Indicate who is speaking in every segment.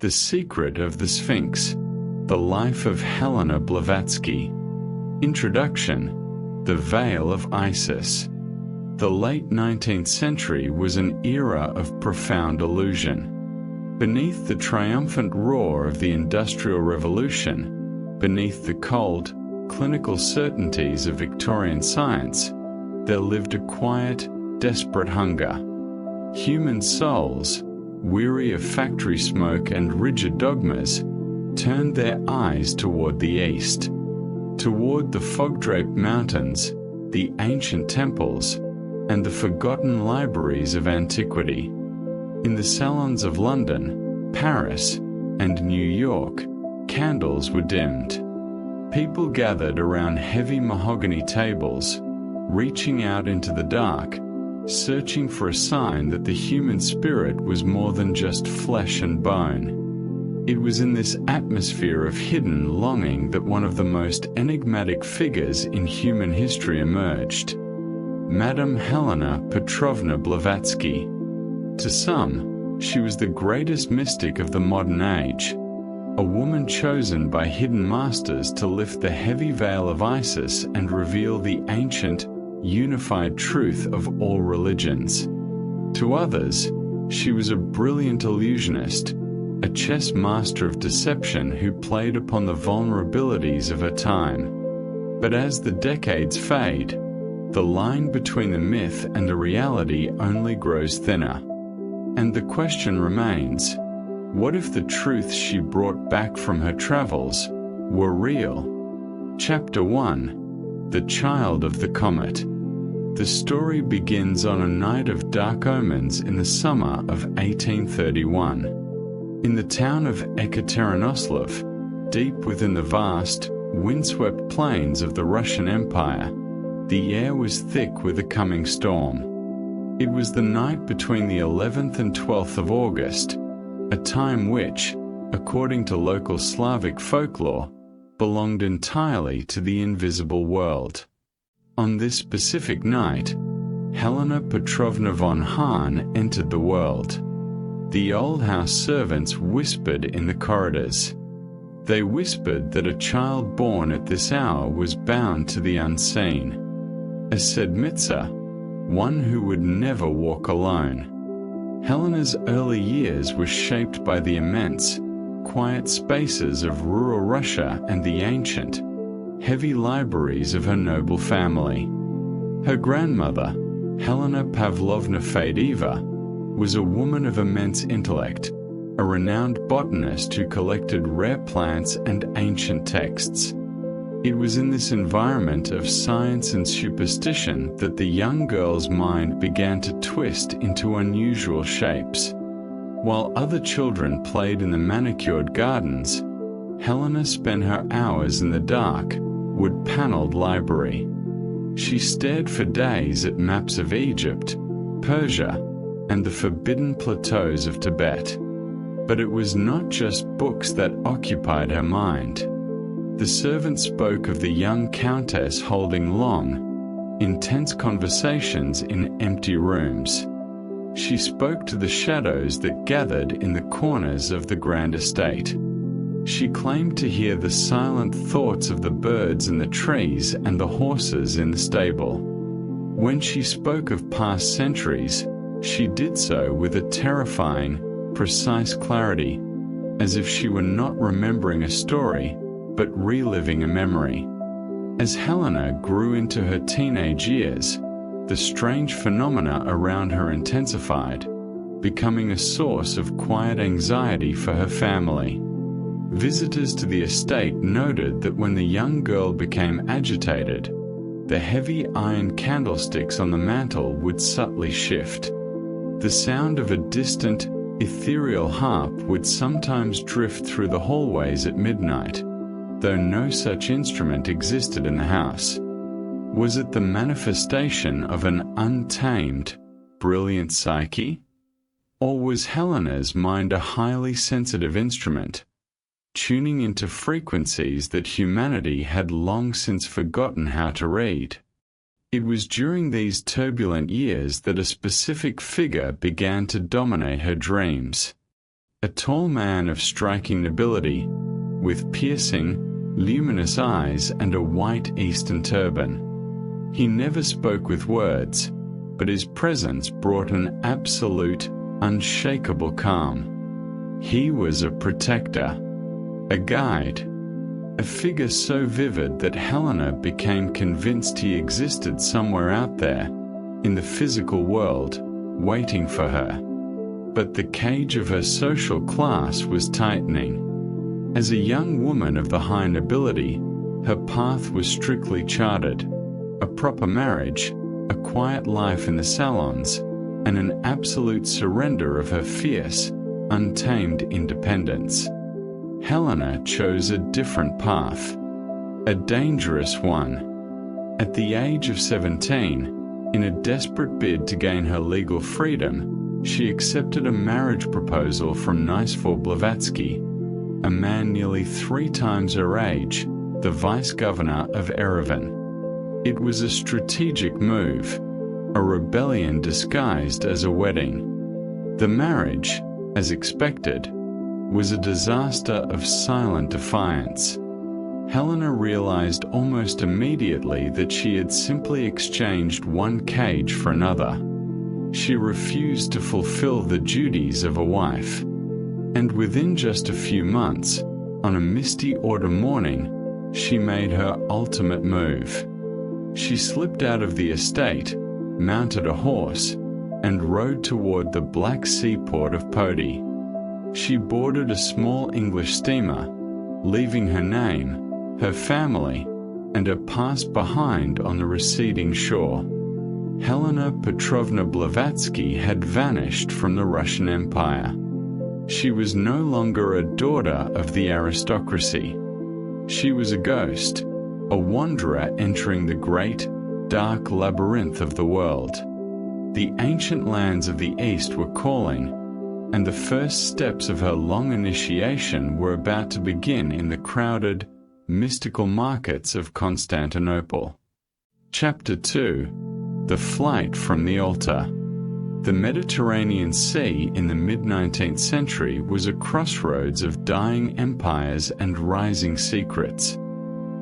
Speaker 1: The Secret of the Sphinx, The Life of Helena Blavatsky. Introduction. The Veil of Isis. The late 19th century was an era of profound illusion. Beneath the triumphant roar of the Industrial Revolution, beneath the cold, clinical certainties of Victorian science, there lived a quiet, desperate hunger. Human souls, weary of factory smoke and rigid dogmas, turned their eyes toward the east, toward the fog-draped mountains, the ancient temples, and the forgotten libraries of antiquity. In the salons of London, Paris, and New York, candles were dimmed. People gathered around heavy mahogany tables, reaching out into the dark, searching for a sign that the human spirit was more than just flesh and bone. It was in this atmosphere of hidden longing that one of the most enigmatic figures in human history emerged. Madame Helena Petrovna Blavatsky. To some, she was the greatest mystic of the modern age, a woman chosen by hidden masters to lift the heavy veil of Isis and reveal the ancient, unified truth of all religions. To others, she was a brilliant illusionist, a chess master of deception who played upon the vulnerabilities of her time. But as the decades fade, the line between the myth and the reality only grows thinner. And the question remains, what if the truths she brought back from her travels were real? Chapter 1. The Child of the Comet. The story begins on a night of dark omens in the summer of 1831. In the town of Ekaterinouslov, deep within the vast, windswept plains of the Russian Empire, the air was thick with a coming storm. It was the night between the 11th and 12th of August, a time which, according to local Slavic folklore, belonged entirely to the invisible world. On this specific night, Helena Petrovna von Hahn entered the world. The old house servants whispered in the corridors. They whispered that a child born at this hour was bound to the unseen. A sedmitsa, one who would never walk alone. Helena's early years were shaped by the immense, quiet spaces of rural Russia and the ancient, heavy libraries of her noble family. Her grandmother, Helena Pavlovna Fadeva, was a woman of immense intellect, a renowned botanist who collected rare plants and ancient texts. It was in this environment of science and superstition that the young girl's mind began to twist into unusual shapes. While other children played in the manicured gardens, Helena spent her hours in the dark, wood-paneled library. She stared for days at maps of Egypt, Persia, and the forbidden plateaus of Tibet. But it was not just books that occupied her mind. The servant spoke of the young countess holding long, intense conversations in empty rooms. She spoke to the shadows that gathered in the corners of the grand estate. She claimed to hear the silent thoughts of the birds in the trees and the horses in the stable. When she spoke of past centuries, she did so with a terrifying, precise clarity, as if she were not remembering a story, but reliving a memory. As Helena grew into her teenage years, the strange phenomena around her intensified, becoming a source of quiet anxiety for her family. Visitors to the estate noted that when the young girl became agitated, the heavy iron candlesticks on the mantel would subtly shift. The sound of a distant, ethereal harp would sometimes drift through the hallways at midnight, though no such instrument existed in the house. Was it the manifestation of an untamed, brilliant psyche? Or was Helena's mind a highly sensitive instrument, tuning into frequencies that humanity had long since forgotten how to read? It was during these turbulent years that a specific figure began to dominate her dreams. a tall man of striking nobility, with piercing, luminous eyes and a white Eastern turban. He never spoke with words, but his presence brought an absolute, unshakable calm. He was a protector, a guide, a figure so vivid that Helena became convinced he existed somewhere out there, in the physical world, waiting for her. But the cage of her social class was tightening. As a young woman of the high nobility, her path was strictly charted: a proper marriage, a quiet life in the salons, and an absolute surrender of her fierce, untamed independence. Helena chose a different path, a dangerous one. At the age of 17, in a desperate bid to gain her legal freedom, she accepted a marriage proposal from Blavatsky, a man nearly 3 times her age, the vice-governor of Erevan. It was a strategic move, a rebellion disguised as a wedding. The marriage, as expected, was a disaster of silent defiance. Helena realized almost immediately that she had simply exchanged one cage for another. She refused to fulfill the duties of a wife. And within just a few months, on a misty autumn morning, she made her ultimate move. She slipped out of the estate, mounted a horse, and rode toward the Black Sea port of Poti. She boarded a small English steamer, leaving her name, her family, and her past behind on the receding shore. Helena Petrovna Blavatsky had vanished from the Russian Empire. She was no longer a daughter of the aristocracy. She was a ghost, a wanderer entering the great, dark labyrinth of the world. The ancient lands of the East were calling, and the first steps of her long initiation were about to begin in the crowded, mystical markets of Constantinople. Chapter 2: The Flight from the Altar. The Mediterranean Sea in the mid-19th century was a crossroads of dying empires and rising secrets.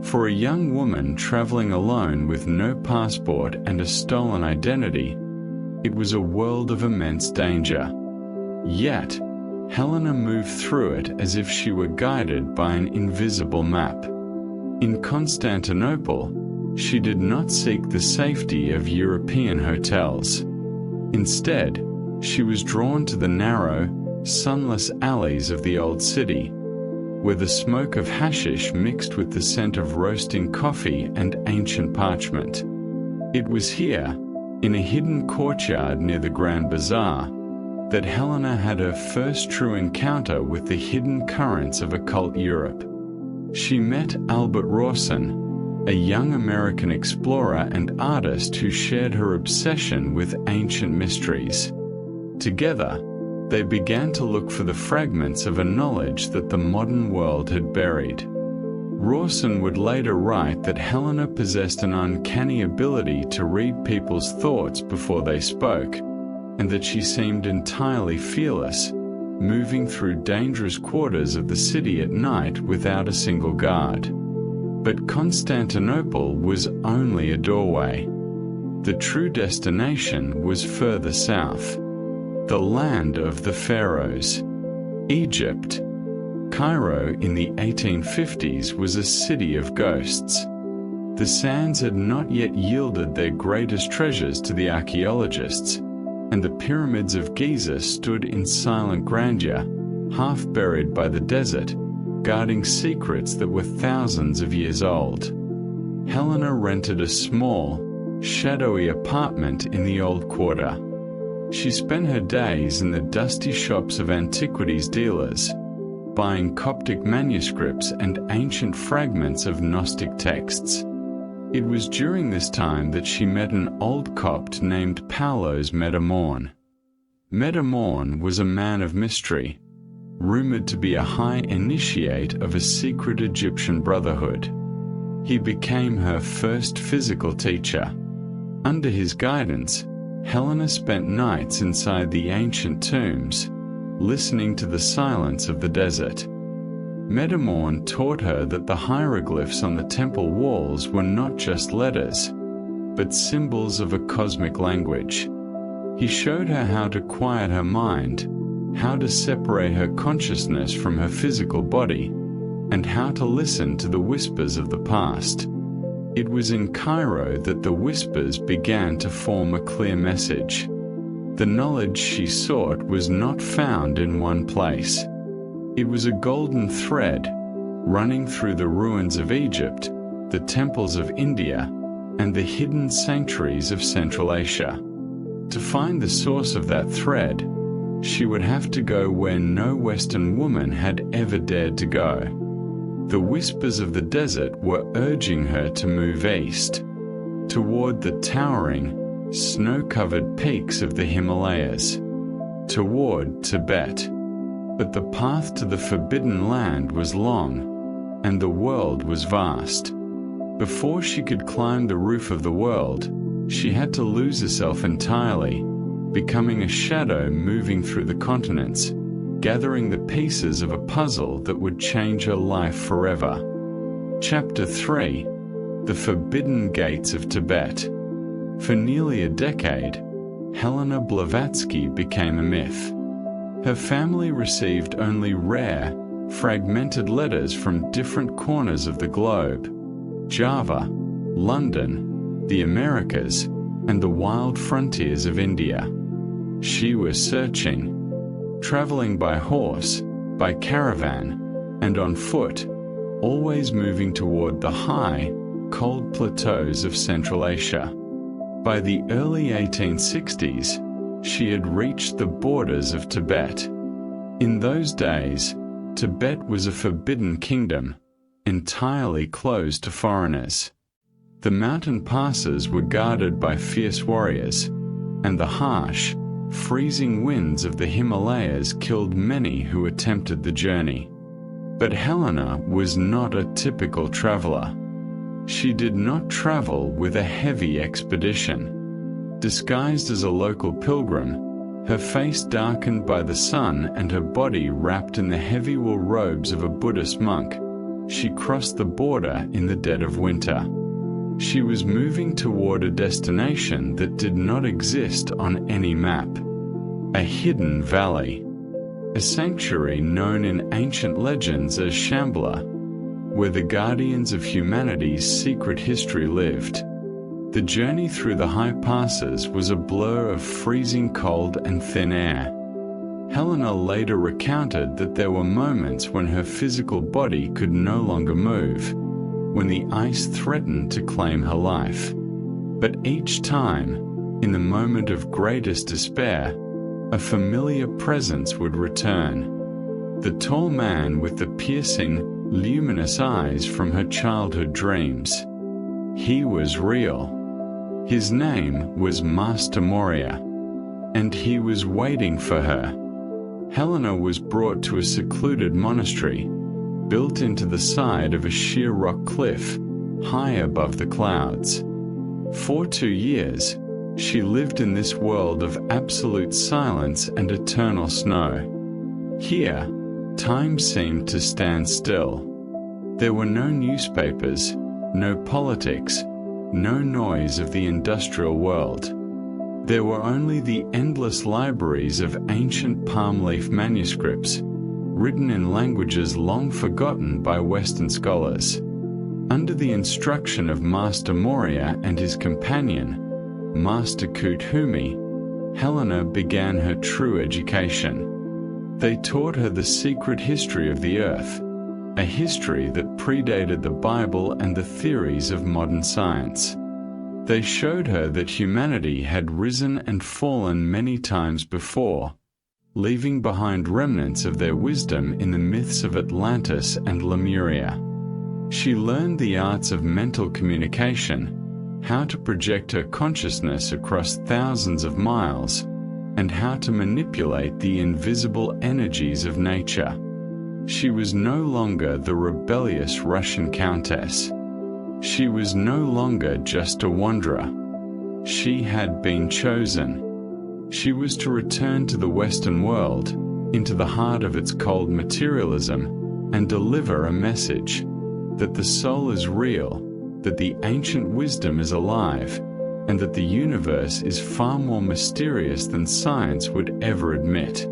Speaker 1: For a young woman traveling alone with no passport and a stolen identity, it was a world of immense danger. Yet, Helena moved through it as if she were guided by an invisible map. In Constantinople, she did not seek the safety of European hotels. Instead, she was drawn to the narrow, sunless alleys of the old city, where the smoke of hashish mixed with the scent of roasting coffee and ancient parchment. It was here, in a hidden courtyard near the Grand Bazaar, that Helena had her first true encounter with the hidden currents of occult Europe. She met Albert Rawson, a young American explorer and artist who shared her obsession with ancient mysteries. Together, they began to look for the fragments of a knowledge that the modern world had buried. Rawson would later write that Helena possessed an uncanny ability to read people's thoughts before they spoke, and that she seemed entirely fearless, moving through dangerous quarters of the city at night without a single guard. But Constantinople was only a doorway. The true destination was further south, the land of the pharaohs, Egypt. Cairo in the 1850s was a city of ghosts. The sands had not yet yielded their greatest treasures to the archaeologists, and the pyramids of Giza stood in silent grandeur, half buried by the desert, guarding secrets that were thousands of years old. Helena rented a small, shadowy apartment in the old quarter. She spent her days in the dusty shops of antiquities dealers, buying Coptic manuscripts and ancient fragments of Gnostic texts. It was during this time that she met an old Copt named Paulos Metamorn. Metamorn was a man of mystery, rumored to be a high initiate of a secret Egyptian brotherhood. He became her first physical teacher. Under his guidance, Helena spent nights inside the ancient tombs, listening to the silence of the desert. Medamorn taught her that the hieroglyphs on the temple walls were not just letters, but symbols of a cosmic language. He showed her how to quiet her mind, how to separate her consciousness from her physical body, and how to listen to the whispers of the past. It was in Cairo that the whispers began to form a clear message. The knowledge she sought was not found in one place. It was a golden thread, running through the ruins of Egypt, the temples of India, and the hidden sanctuaries of Central Asia. To find the source of that thread, she would have to go where no Western woman had ever dared to go. The whispers of the desert were urging her to move east, toward the towering, snow-covered peaks of the Himalayas, toward Tibet. But the path to the Forbidden Land was long, and the world was vast. Before she could climb the roof of the world, she had to lose herself entirely, becoming a shadow moving through the continents, gathering the pieces of a puzzle that would change her life forever. Chapter 3: The Forbidden Gates of Tibet. For nearly a decade, Helena Blavatsky became a myth. Her family received only rare, fragmented letters from different corners of the globe: Java, London, the Americas, and the wild frontiers of India. She was searching, traveling by horse, by caravan, and on foot, always moving toward the high, cold plateaus of Central Asia. By the early 1860s, she had reached the borders of Tibet. In those days, Tibet was a forbidden kingdom, entirely closed to foreigners. The mountain passes were guarded by fierce warriors, and the harsh, freezing winds of the Himalayas killed many who attempted the journey. But Helena was not a typical traveler. She did not travel with a heavy expedition. Disguised as a local pilgrim, her face darkened by the sun and her body wrapped in the heavy wool robes of a Buddhist monk, she crossed the border in the dead of winter. She was moving toward a destination that did not exist on any map: a hidden valley, a sanctuary known in ancient legends as Shambhala, where the guardians of humanity's secret history lived. The journey through the high passes was a blur of freezing cold and thin air. Helena later recounted that there were moments when her physical body could no longer move, when the ice threatened to claim her life. But each time, in the moment of greatest despair, a familiar presence would return. The tall man with the piercing, luminous eyes from her childhood dreams. He was real. His name was Master Moria, and he was waiting for her. Helena was brought to a secluded monastery, built into the side of a sheer rock cliff, high above the clouds. For 2 years, she lived in this world of absolute silence and eternal snow. Here, time seemed to stand still. There were no newspapers, no politics, no noise of the industrial world. There were only the endless libraries of ancient palm leaf manuscripts, written in languages long forgotten by Western scholars. Under the instruction of Master Moria and his companion, Master Kuthumi, Helena began her true education. They taught her the secret history of the earth, a history that predated the Bible and the theories of modern science. They showed her that humanity had risen and fallen many times before, leaving behind remnants of their wisdom in the myths of Atlantis and Lemuria. She learned the arts of mental communication, how to project her consciousness across thousands of miles, and how to manipulate the invisible energies of nature. She was no longer the rebellious Russian countess. She was no longer just a wanderer. She had been chosen. She was to return to the Western world, into the heart of its cold materialism and deliver a message that the soul is real, that the ancient wisdom is alive, and that the universe is far more mysterious than science would ever admit.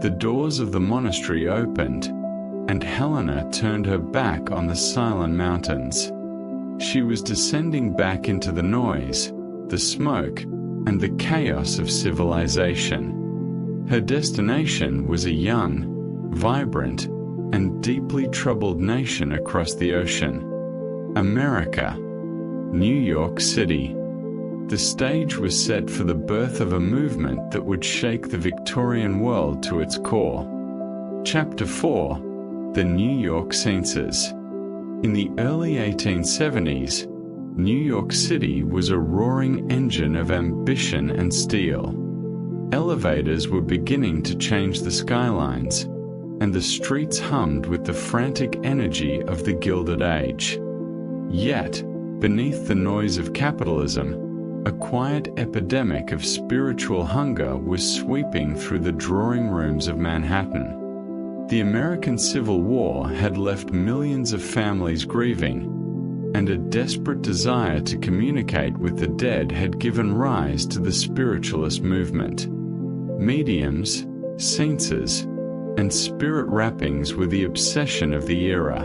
Speaker 1: The doors of the monastery opened, and Helena turned her back on the silent mountains. She was descending back into the noise, the smoke, and the chaos of civilization. Her destination was a young, vibrant, and deeply troubled nation across the ocean. America. New York City. The stage was set for the birth of a movement that would shake the Victorian world to its core. Chapter 4. The New York Censors. In the early 1870s, New York City was a roaring engine of ambition and steel. Elevators were beginning to change the skylines, and the streets hummed with the frantic energy of the Gilded Age. Yet, beneath the noise of capitalism, a quiet epidemic of spiritual hunger was sweeping through the drawing rooms of Manhattan. The American Civil War had left millions of families grieving, and a desperate desire to communicate with the dead had given rise to the spiritualist movement. Mediums, censors, and spirit rappings were the obsession of the era.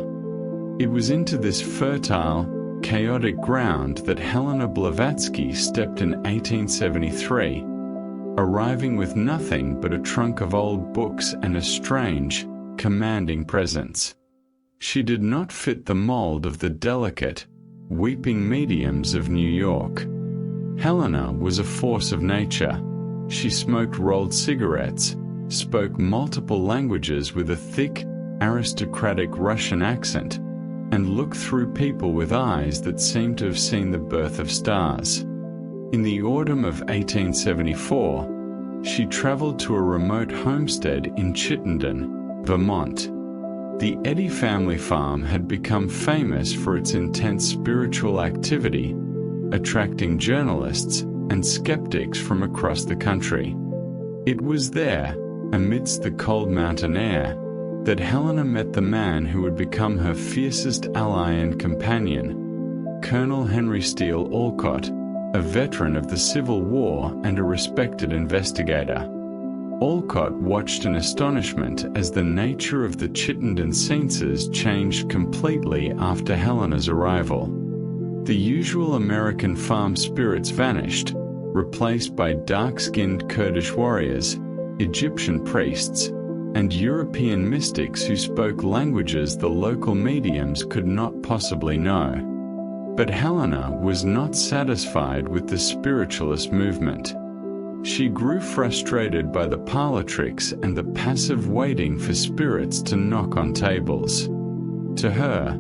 Speaker 1: It was into this fertile, chaotic ground that Helena Blavatsky stepped in 1873, arriving with nothing but a trunk of old books and a strange, commanding presence. She did not fit the mold of the delicate, weeping mediums of New York. Helena was a force of nature. She smoked rolled cigarettes, spoke multiple languages with a thick, aristocratic Russian accent, and looked through people with eyes that seemed to have seen the birth of stars. In the autumn of 1874, she traveled to a remote homestead in Chittenden, Vermont. The Eddy family farm had become famous for its intense spiritual activity, attracting journalists and skeptics from across the country. It was there, amidst the cold mountain air, that Helena met the man who would become her fiercest ally and companion, Colonel Henry Steele Olcott, a veteran of the Civil War and a respected investigator. Olcott watched in astonishment as the nature of the Chittenden censors changed completely after Helena's arrival. The usual American farm spirits vanished, replaced by dark-skinned Kurdish warriors, Egyptian priests, and European mystics who spoke languages the local mediums could not possibly know. But Helena was not satisfied with the spiritualist movement. She grew frustrated by the parlor tricks and the passive waiting for spirits to knock on tables. To her,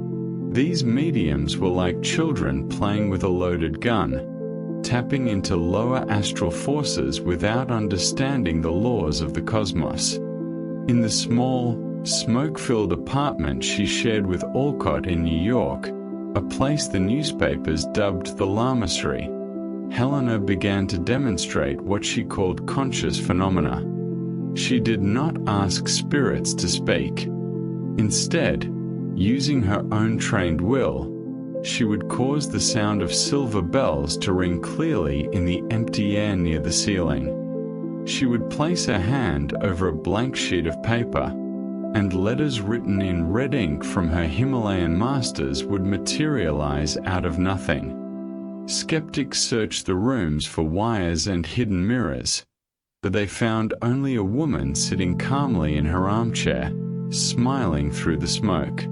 Speaker 1: these mediums were like children playing with a loaded gun, tapping into lower astral forces without understanding the laws of the cosmos. In the small, smoke-filled apartment she shared with Olcott in New York, a place the newspapers dubbed the Lamasery, Helena began to demonstrate what she called conscious phenomena. She did not ask spirits to speak. Instead, using her own trained will, she would cause the sound of silver bells to ring clearly in the empty air near the ceiling. She would place her hand over a blank sheet of paper, and letters written in red ink from her Himalayan masters would materialize out of nothing. Skeptics searched the rooms for wires and hidden mirrors, but they found only a woman sitting calmly in her armchair, smiling through the smoke.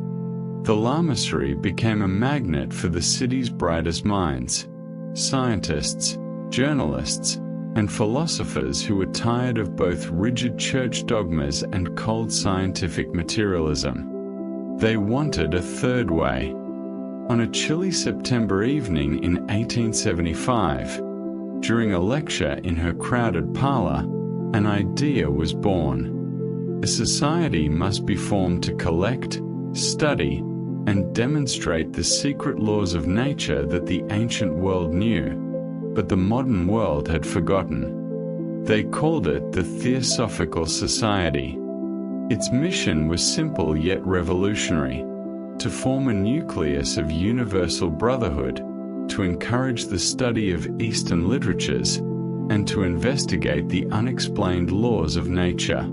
Speaker 1: The Lamasery became a magnet for the city's brightest minds, scientists, journalists, and philosophers who were tired of both rigid church dogmas and cold scientific materialism. They wanted a third way. On a chilly September evening in 1875, during a lecture in her crowded parlor, an idea was born. A society must be formed to collect, study, and demonstrate the secret laws of nature that the ancient world knew, but the modern world had forgotten. They called it the Theosophical Society. Its mission was simple yet revolutionary: to form a nucleus of universal brotherhood, to encourage the study of Eastern literatures, and to investigate the unexplained laws of nature.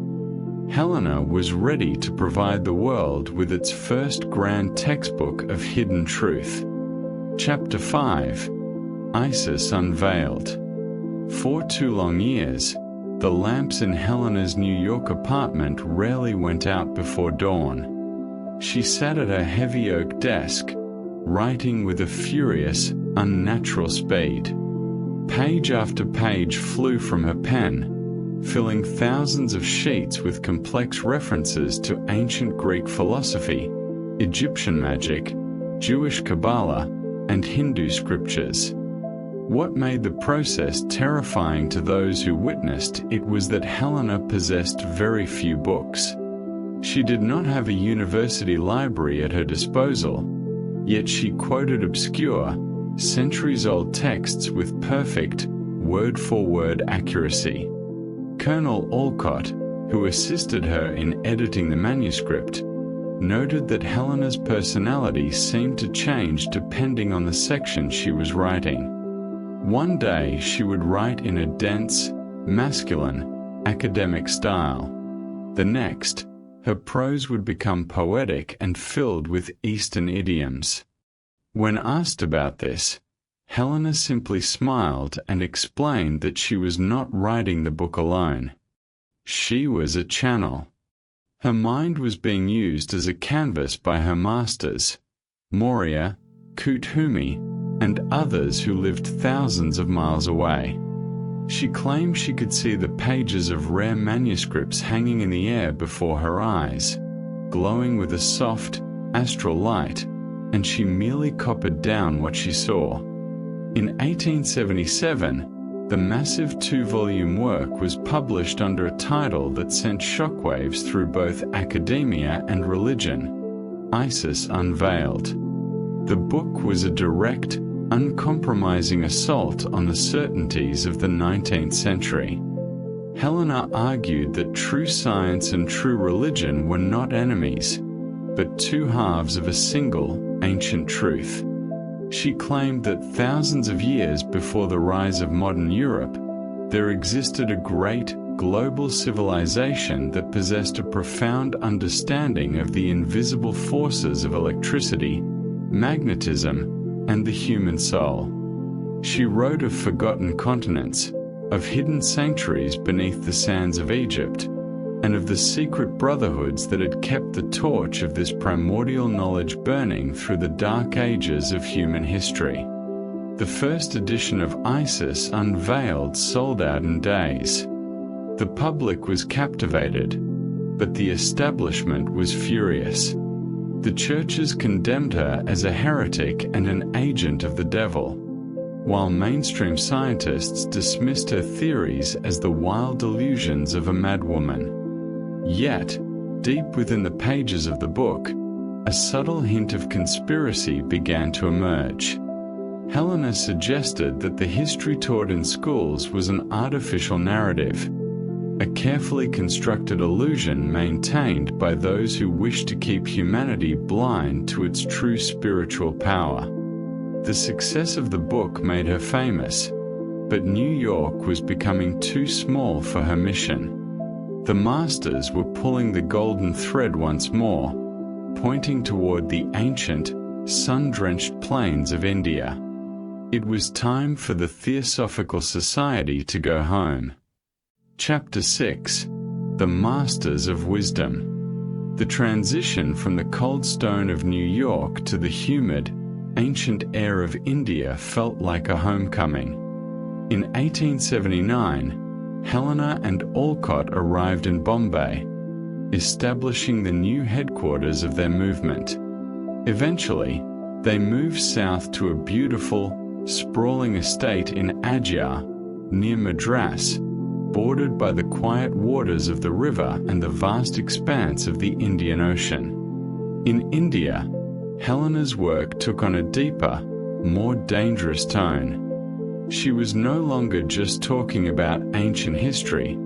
Speaker 1: Helena was ready to provide the world with its first grand textbook of hidden truth. Chapter 5: Isis Unveiled. For 2 long years, the lamps in Helena's New York apartment rarely went out before dawn. She sat at her heavy oak desk, writing with a furious, unnatural speed. Page after page flew from her pen, filling thousands of sheets with complex references to ancient Greek philosophy, Egyptian magic, Jewish Kabbalah, and Hindu scriptures. What made the process terrifying to those who witnessed it was that Helena possessed very few books. She did not have a university library at her disposal, yet she quoted obscure, centuries-old texts with perfect, word-for-word accuracy. Colonel Olcott, who assisted her in editing the manuscript, noted that Helena's personality seemed to change depending on the section she was writing. One day she would write in a dense, masculine, academic style. The next, her prose would become poetic and filled with Eastern idioms. When asked about this, Helena simply smiled and explained that she was not writing the book alone. She was a channel. Her mind was being used as a canvas by her masters, Moria, Kuthumi, and others who lived thousands of miles away. She claimed she could see the pages of rare manuscripts hanging in the air before her eyes, glowing with a soft, astral light, and she merely copied down what she saw. In 1877, the massive 2-volume work was published under a title that sent shockwaves through both academia and religion: Isis Unveiled. The book was a direct, uncompromising assault on the certainties of the 19th century. Helena argued that true science and true religion were not enemies, but 2 halves of a single, ancient truth. She claimed that thousands of years before the rise of modern Europe, there existed a great, global civilization that possessed a profound understanding of the invisible forces of electricity, magnetism, and the human soul. She wrote of forgotten continents, of hidden sanctuaries beneath the sands of Egypt, and of the secret brotherhoods that had kept the torch of this primordial knowledge burning through the dark ages of human history. The first edition of Isis Unveiled sold out in days. The public was captivated, but the establishment was furious. The churches condemned her as a heretic and an agent of the devil, while mainstream scientists dismissed her theories as the wild delusions of a madwoman. Yet, deep within the pages of the book, a subtle hint of conspiracy began to emerge. Helena suggested that the history taught in schools was an artificial narrative, a carefully constructed illusion maintained by those who wished to keep humanity blind to its true spiritual power. The success of the book made her famous, but New York was becoming too small for her mission. The masters were pulling the golden thread once more, pointing toward the ancient, sun-drenched plains of India. It was time for the Theosophical Society to go home. Chapter 6: The Masters of Wisdom. The transition from the cold stone of New York to the humid, ancient air of India felt like a homecoming. In 1879, Helena and Olcott arrived in Bombay, establishing the new headquarters of their movement. Eventually, they moved south to a beautiful, sprawling estate in Adyar, near Madras, bordered by the quiet waters of the river and the vast expanse of the Indian Ocean. In India, Helena's work took on a deeper, more dangerous tone. She was no longer just talking about ancient history.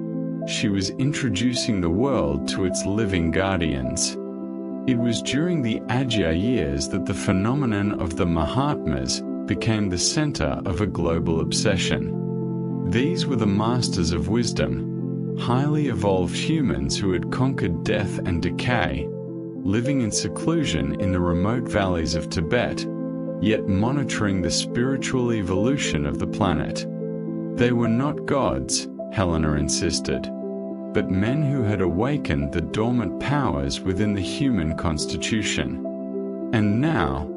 Speaker 1: she was introducing the world to its living guardians. It was during the Ajya years that the phenomenon of the Mahatmas became the center of a global obsession. These were the masters of wisdom, highly evolved humans who had conquered death and decay, living in seclusion in the remote valleys of Tibet, yet monitoring the spiritual evolution of the planet. They were not gods, Helena insisted, but men who had awakened the dormant powers within the human constitution. And now,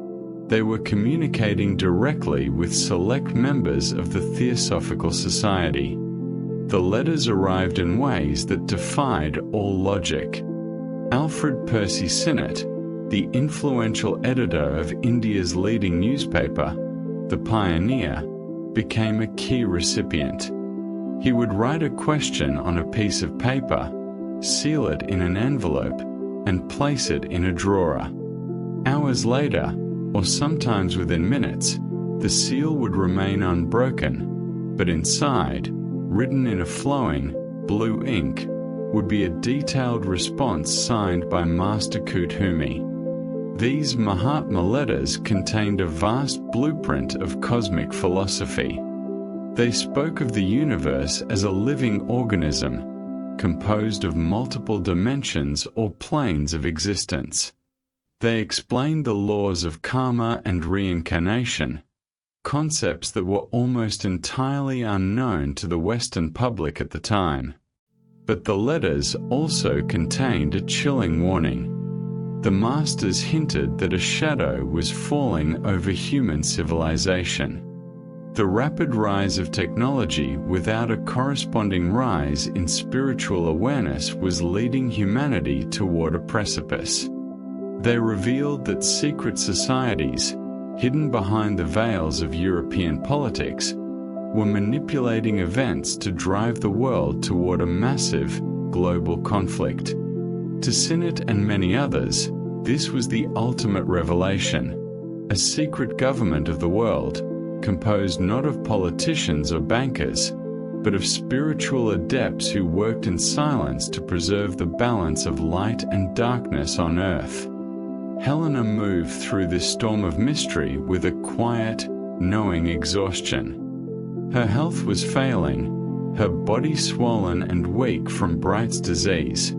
Speaker 1: they were communicating directly with select members of the Theosophical Society. The letters arrived in ways that defied all logic. Alfred Percy Sinnett, the influential editor of India's leading newspaper, The Pioneer, became a key recipient. He would write a question on a piece of paper, seal it in an envelope, and place it in a drawer. Hours later, or sometimes within minutes, the seal would remain unbroken, but inside, written in a flowing, blue ink, would be a detailed response signed by Master Kuthumi. These Mahatma letters contained a vast blueprint of cosmic philosophy. They spoke of the universe as a living organism, composed of multiple dimensions or planes of existence. They explained the laws of karma and reincarnation, concepts that were almost entirely unknown to the Western public at the time. But the letters also contained a chilling warning. The masters hinted that a shadow was falling over human civilization. The rapid rise of technology without a corresponding rise in spiritual awareness was leading humanity toward a precipice. They revealed that secret societies, hidden behind the veils of European politics, were manipulating events to drive the world toward a massive, global conflict. To Sinnett and many others, this was the ultimate revelation, a secret government of the world, composed not of politicians or bankers, but of spiritual adepts who worked in silence to preserve the balance of light and darkness on Earth. Helena moved through this storm of mystery with a quiet, knowing exhaustion. Her health was failing, her body swollen and weak from Bright's disease,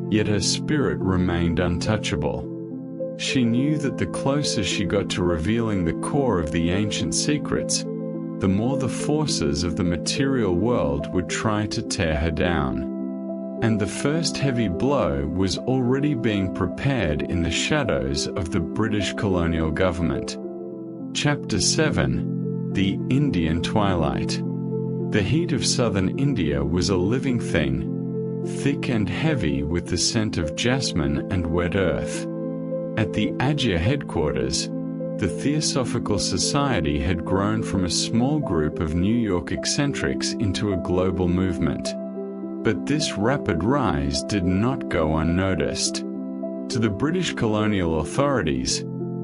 Speaker 1: yet her spirit remained untouchable. She knew that the closer she got to revealing the core of the ancient secrets, the more the forces of the material world would try to tear her down. And the first heavy blow was already being prepared in the shadows of the British colonial government. Chapter 7: The Indian Twilight. The heat of southern India was a living thing, thick and heavy with the scent of jasmine and wet earth. At the Ajya headquarters, the Theosophical Society had grown from a small group of New York eccentrics into a global movement. But this rapid rise did not go unnoticed. To the British colonial authorities,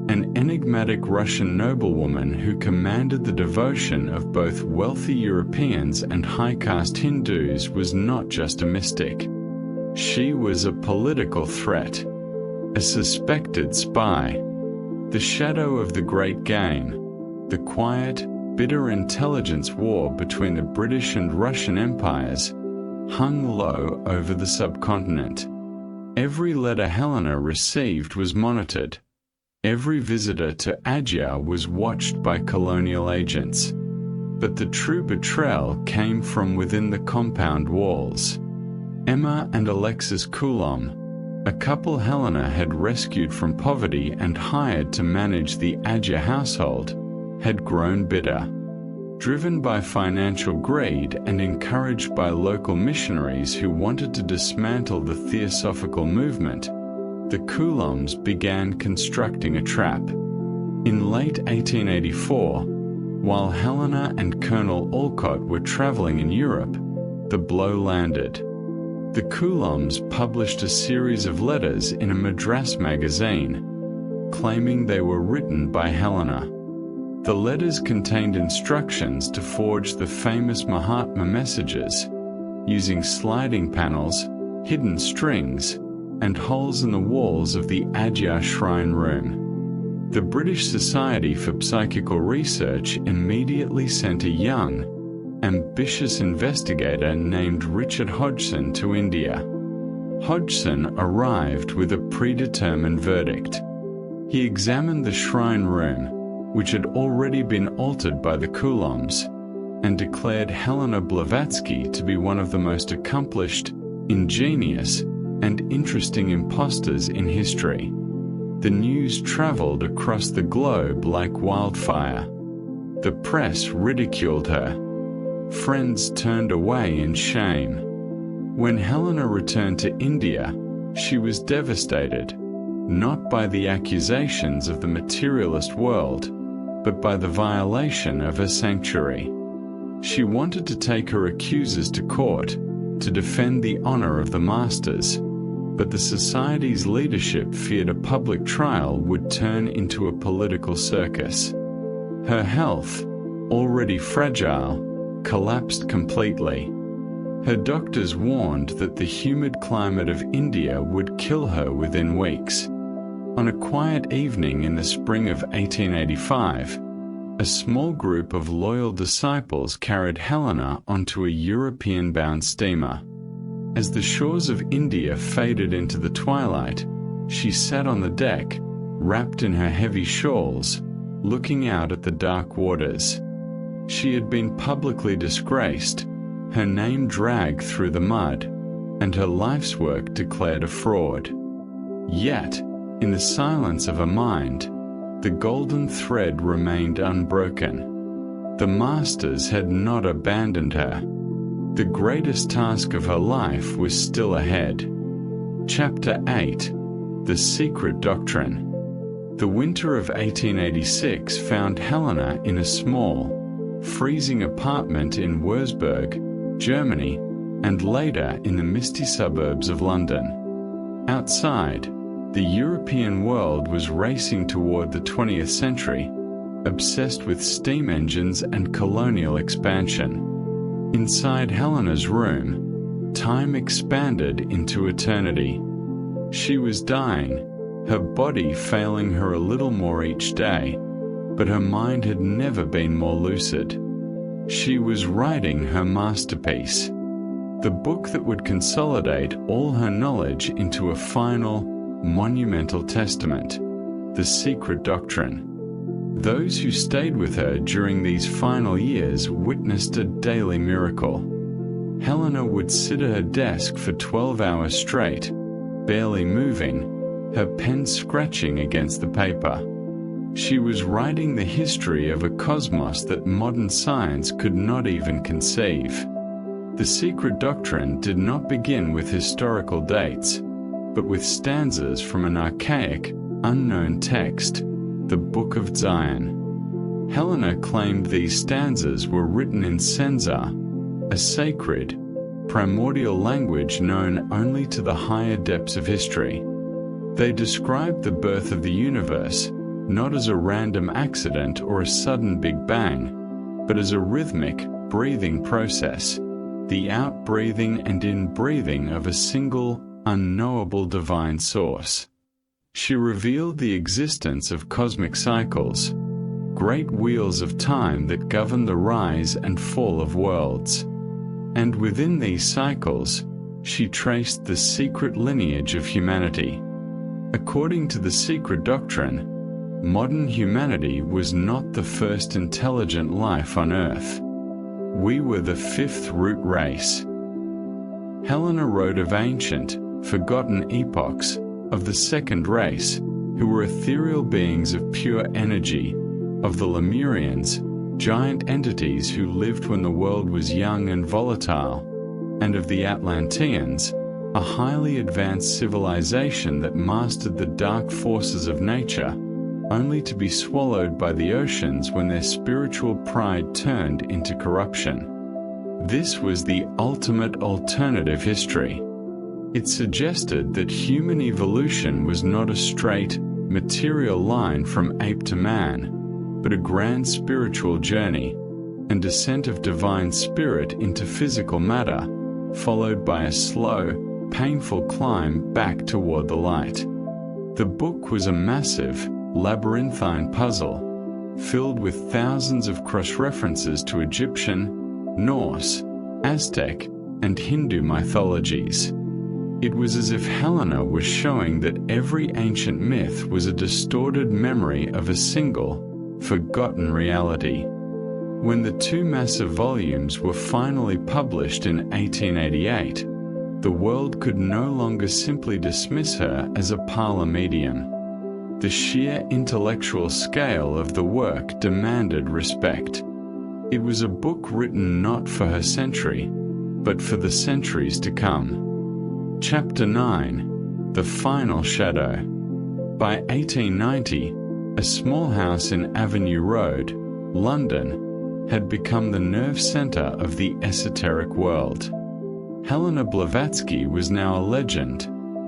Speaker 1: an enigmatic Russian noblewoman who commanded the devotion of both wealthy Europeans and high-caste Hindus was not just a mystic. She was a political threat, a suspected spy. The shadow of the Great Game, the quiet, bitter intelligence war between the British and Russian empires, hung low over the subcontinent. Every letter Helena received was monitored. Every visitor to Ajya was watched by colonial agents. But the true betrayal came from within the compound walls. Emma and Alexis Coulomb, a couple Helena had rescued from poverty and hired to manage the Ajya household, had grown bitter. Driven by financial greed and encouraged by local missionaries who wanted to dismantle the theosophical movement, the Coulombs began constructing a trap. In late 1884, while Helena and Colonel Olcott were traveling in Europe, the blow landed. The Coulombs published a series of letters in a Madras magazine, claiming they were written by Helena. The letters contained instructions to forge the famous Mahatma messages, using sliding panels, hidden strings, and holes in the walls of the Adyar Shrine Room. The British Society for Psychical Research immediately sent a young, ambitious investigator named Richard Hodgson to India. Hodgson arrived with a predetermined verdict. He examined the shrine room, which had already been altered by the Coulombs, and declared Helena Blavatsky to be one of the most accomplished, ingenious, and interesting impostors in history. The news traveled across the globe like wildfire. The press ridiculed her. Friends turned away in shame. When Helena returned to India, she was devastated, not by the accusations of the materialist world, but by the violation of her sanctuary. She wanted to take her accusers to court to defend the honor of the masters, but the society's leadership feared a public trial would turn into a political circus. Her health, already fragile, collapsed completely. Her doctors warned that the humid climate of India would kill her within weeks. On a quiet evening in the spring of 1885, a small group of loyal disciples carried Helena onto a European-bound steamer. As the shores of India faded into the twilight, she sat on the deck, wrapped in her heavy shawls, looking out at the dark waters. She had been publicly disgraced, her name dragged through the mud, and her life's work declared a fraud. Yet, in the silence of her mind, the golden thread remained unbroken. The masters had not abandoned her. The greatest task of her life was still ahead. Chapter 8: The Secret Doctrine. The winter of 1886 found Helena in a small, freezing apartment in Würzburg, Germany, and later in the misty suburbs of London. Outside, the European world was racing toward the 20th century, obsessed with steam engines and colonial expansion. Inside Helena's room, time expanded into eternity. She was dying, her body failing her a little more each day, but her mind had never been more lucid. She was writing her masterpiece, the book that would consolidate all her knowledge into a final, monumental testament, The Secret Doctrine. Those who stayed with her during these final years witnessed a daily miracle. Helena would sit at her desk for 12 hours straight, barely moving, her pen scratching against the paper. She was writing the history of a cosmos that modern science could not even conceive. The Secret Doctrine did not begin with historical dates, but with stanzas from an archaic, unknown text, the Book of Zion. Helena claimed these stanzas were written in Senzar, a sacred, primordial language known only to the higher depths of history. They described the birth of the universe, not as a random accident or a sudden Big Bang, but as a rhythmic, breathing process, the out-breathing and in-breathing of a single, unknowable divine source. She revealed the existence of cosmic cycles, great wheels of time that govern the rise and fall of worlds. And within these cycles, she traced the secret lineage of humanity. According to the Secret Doctrine, modern humanity was not the first intelligent life on Earth. We were the fifth root race. Helena wrote of ancient, forgotten epochs, of the second race, who were ethereal beings of pure energy, of the Lemurians, giant entities who lived when the world was young and volatile, and of the Atlanteans, a highly advanced civilization that mastered the dark forces of nature, only to be swallowed by the oceans when their spiritual pride turned into corruption. This was the ultimate alternative history. It suggested that human evolution was not a straight, material line from ape to man, but a grand spiritual journey, and descent of divine spirit into physical matter, followed by a slow, painful climb back toward the light. The book was a massive, labyrinthine puzzle, filled with thousands of cross-references to Egyptian, Norse, Aztec, and Hindu mythologies. It was as if Helena was showing that every ancient myth was a distorted memory of a single, forgotten reality. When the two massive volumes were finally published in 1888, the world could no longer simply dismiss her as a parlor medium. The sheer intellectual scale of the work demanded respect. It was a book written not for her century, but for the centuries to come. Chapter 9: The Final Shadow. By 1890, a small house in Avenue Road, London, had become the nerve center of the esoteric world. Helena Blavatsky was now a legend,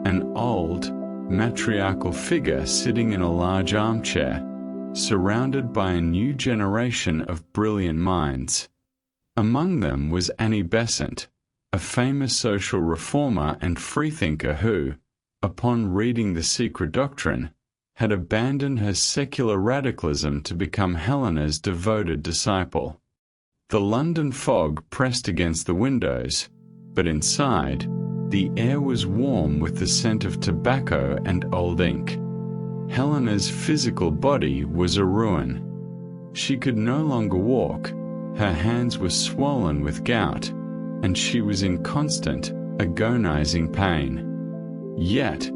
Speaker 1: an old, matriarchal figure sitting in a large armchair, surrounded by a new generation of brilliant minds. Among them was Annie Besant, a famous social reformer and freethinker who, upon reading The Secret Doctrine, had abandoned her secular radicalism to become Helena's devoted disciple. The London fog pressed against the windows, but inside, the air was warm with the scent of tobacco and old ink. Helena's physical body was a ruin. She could no longer walk, her hands were swollen with gout, and she was in constant, agonizing pain. Yet,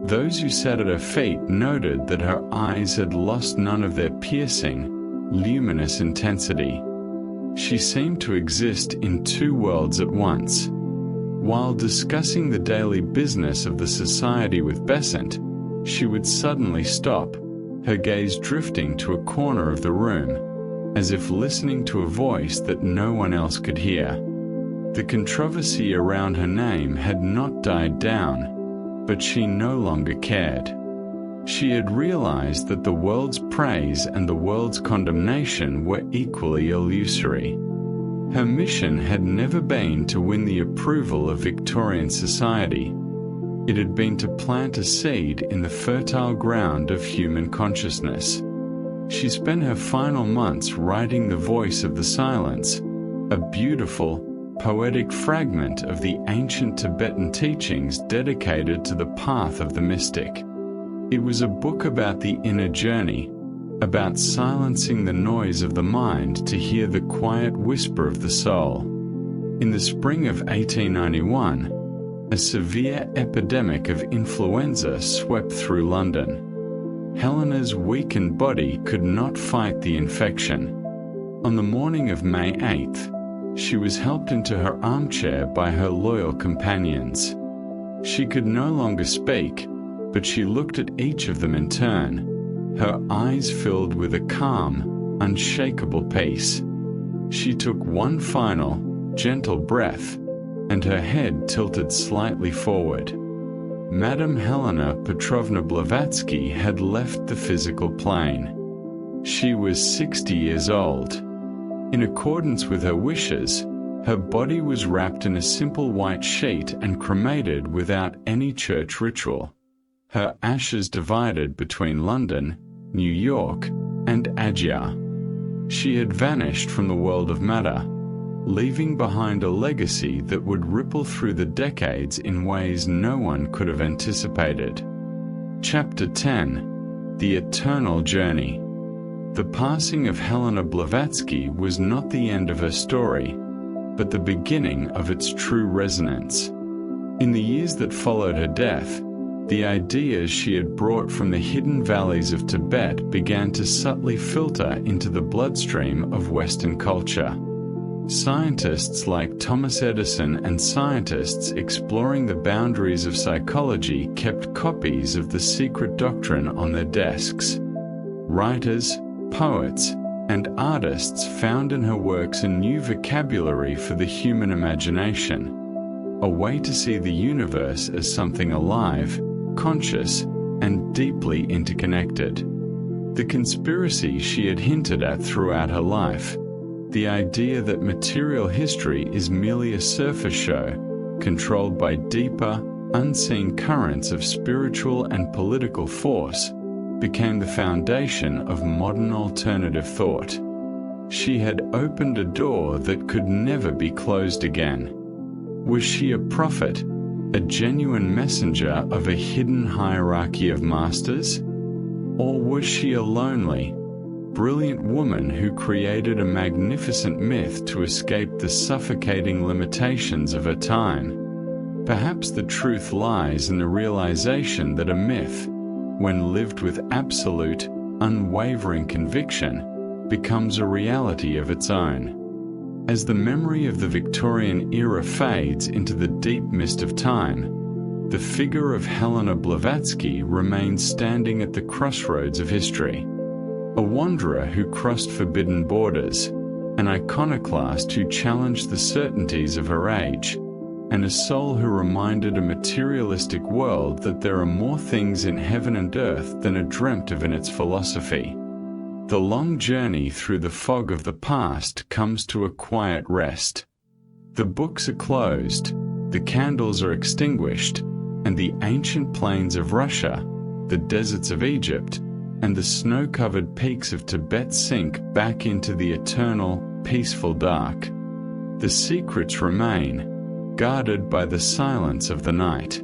Speaker 1: those who sat at her feet noted that her eyes had lost none of their piercing, luminous intensity. She seemed to exist in two worlds at once. While discussing the daily business of the society with Besant, she would suddenly stop, her gaze drifting to a corner of the room, as if listening to a voice that no one else could hear. The controversy around her name had not died down, but she no longer cared. She had realized that the world's praise and the world's condemnation were equally illusory. Her mission had never been to win the approval of Victorian society. It had been to plant a seed in the fertile ground of human consciousness. She spent her final months writing The Voice of the Silence, a beautiful, poetic fragment of the ancient Tibetan teachings dedicated to the path of the mystic. It was a book about the inner journey, about silencing the noise of the mind to hear the quiet whisper of the soul. In the spring of 1891, a severe epidemic of influenza swept through London. Helena's weakened body could not fight the infection. On the morning of May 8th, she was helped into her armchair by her loyal companions. She could no longer speak, but she looked at each of them in turn, her eyes filled with a calm, unshakable peace. She took one final, gentle breath, and her head tilted slightly forward. Madame Helena Petrovna Blavatsky had left the physical plane. She was 60 years old. In accordance with her wishes, her body was wrapped in a simple white sheet and cremated without any church ritual. Her ashes divided between London, New York, and Adyar. She had vanished from the world of matter, leaving behind a legacy that would ripple through the decades in ways no one could have anticipated. Chapter 10: The Eternal Journey. The passing of Helena Blavatsky was not the end of her story, but the beginning of its true resonance. In the years that followed her death, the ideas she had brought from the hidden valleys of Tibet began to subtly filter into the bloodstream of Western culture. Scientists like Thomas Edison and scientists exploring the boundaries of psychology kept copies of The Secret Doctrine on their desks. Writers, poets, and artists found in her works a new vocabulary for the human imagination, a way to see the universe as something alive, conscious, and deeply interconnected. The conspiracy she had hinted at throughout her life, the idea that material history is merely a surface show, controlled by deeper, unseen currents of spiritual and political force, became the foundation of modern alternative thought. She had opened a door that could never be closed again. Was she a prophet, a genuine messenger of a hidden hierarchy of masters? Or was she a lonely, brilliant woman who created a magnificent myth to escape the suffocating limitations of her time? Perhaps the truth lies in the realization that a myth, when lived with absolute, unwavering conviction, becomes a reality of its own. As the memory of the Victorian era fades into the deep mist of time, the figure of Helena Blavatsky remains standing at the crossroads of history. A wanderer who crossed forbidden borders, an iconoclast who challenged the certainties of her age, and a soul who reminded a materialistic world that there are more things in heaven and earth than are dreamt of in its philosophy. The long journey through the fog of the past comes to a quiet rest. The books are closed, the candles are extinguished, and the ancient plains of Russia, the deserts of Egypt, and the snow-covered peaks of Tibet sink back into the eternal, peaceful dark. The secrets remain, guarded by the silence of the night.